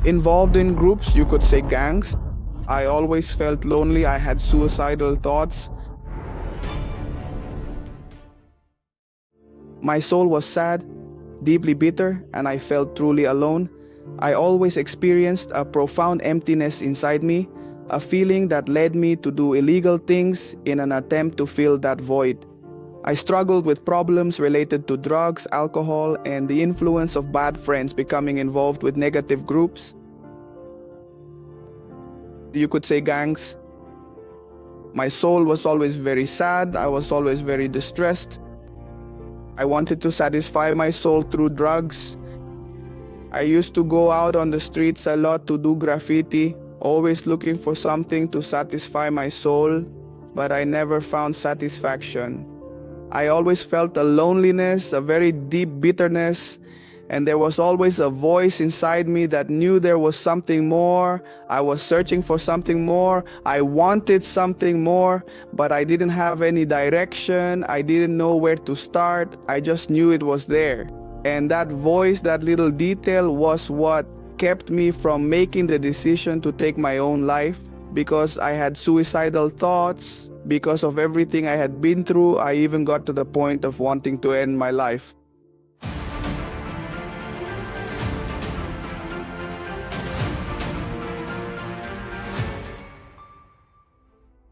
Involved in groups, you could say gangs. I always felt lonely. I had suicidal thoughts. My soul was sad, deeply bitter, and I felt truly alone. I always experienced a profound emptiness inside me, a feeling that led me to do illegal things in an attempt to fill that void. I struggled with problems related to drugs, alcohol, and the influence of bad friends becoming involved with negative groups. You could say gangs. My soul was always very sad. I was always very distressed. I wanted to satisfy my soul through drugs. I used to go out on the streets a lot to do graffiti, always looking for something to satisfy my soul, but I never found satisfaction. I always felt a loneliness, a very deep bitterness, and there was always a voice inside me that knew there was something more. I was searching for something more. I wanted something more, but I didn't have any direction. I didn't know where to start. I just knew it was there. And that voice, that little detail, was what kept me from making the decision to take my own life, because I had suicidal thoughts. Because of everything I had been through, I even got to the point of wanting to end my life.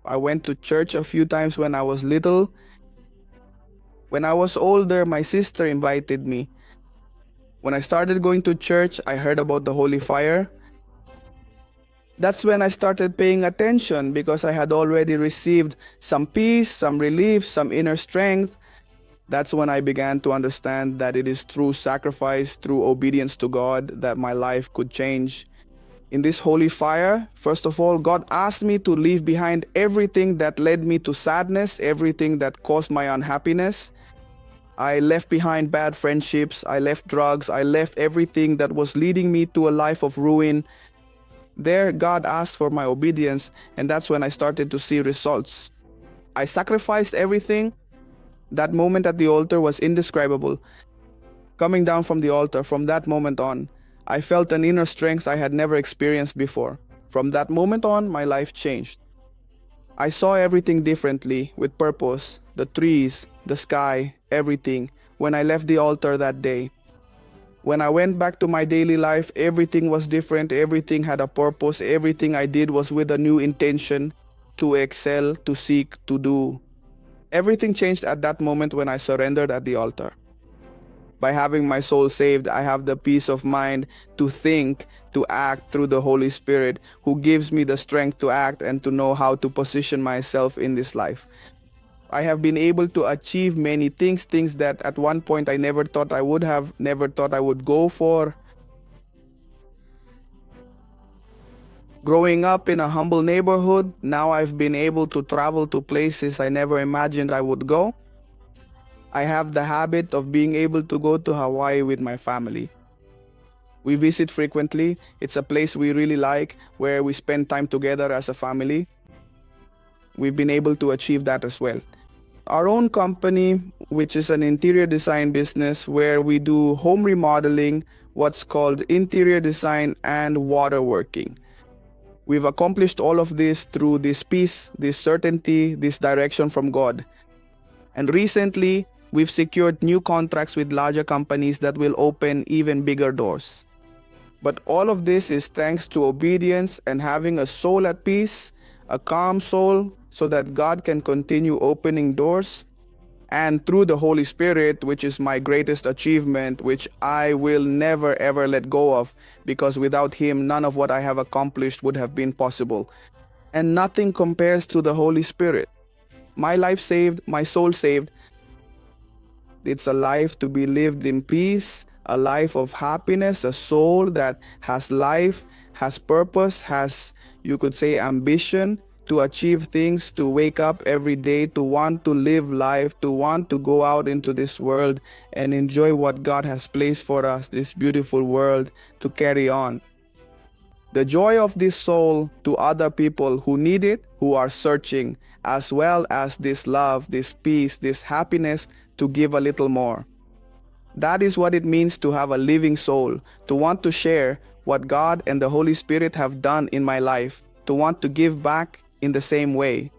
I went to church a few times when I was little. When I was older, my sister invited me. When I started going to church, I heard about the Holy Fire. That's when I started paying attention, because I had already received some peace, some relief, some inner strength. That's when I began to understand that it is through sacrifice, through obedience to God, that my life could change. In this holy fire, first of all, God asked me to leave behind everything that led me to sadness, everything that caused my unhappiness. I left behind bad friendships, I left drugs, I left everything that was leading me to a life of ruin. There, God asked for my obedience, and that's when I started to see results. I sacrificed everything. That moment at the altar was indescribable. Coming down from the altar, from that moment on, I felt an inner strength I had never experienced before. From that moment on, my life changed. I saw everything differently, with purpose, the trees, the sky, everything, when I left the altar that day. When I went back to my daily life, everything was different, everything had a purpose, everything I did was with a new intention, to excel, to seek, to do. Everything changed at that moment when I surrendered at the altar. By having my soul saved, I have the peace of mind to think, to act through the Holy Spirit, who gives me the strength to act and to know how to position myself in this life. I have been able to achieve many things that at one point I never thought I would have, never thought I would go for. Growing up in a humble neighborhood, now I've been able to travel to places I never imagined I would go. I have the habit of being able to go to Hawaii with my family. We visit frequently. It's a place we really like, where we spend time together as a family. We've been able to achieve that as well. Our own company, which is an interior design business where we do home remodeling, what's called interior design and waterworking. We've accomplished all of this through this peace, this certainty, this direction from God. And recently, we've secured new contracts with larger companies that will open even bigger doors. But all of this is thanks to obedience and having a soul at peace, a calm soul, so that God can continue opening doors. And through the Holy Spirit, which is my greatest achievement, which I will never ever let go of, because without Him, none of what I have accomplished would have been possible. And nothing compares to the Holy Spirit. My life saved, my soul saved. It's a life to be lived in peace, a life of happiness, a soul that has life, has purpose, has, you could say, ambition, to achieve things, to wake up every day, to want to live life, to want to go out into this world and enjoy what God has placed for us, this beautiful world, to carry on. The joy of this soul to other people who need it, who are searching, as well as this love, this peace, this happiness to give a little more. That is what it means to have a living soul, to want to share what God and the Holy Spirit have done in my life, to want to give back in the same way.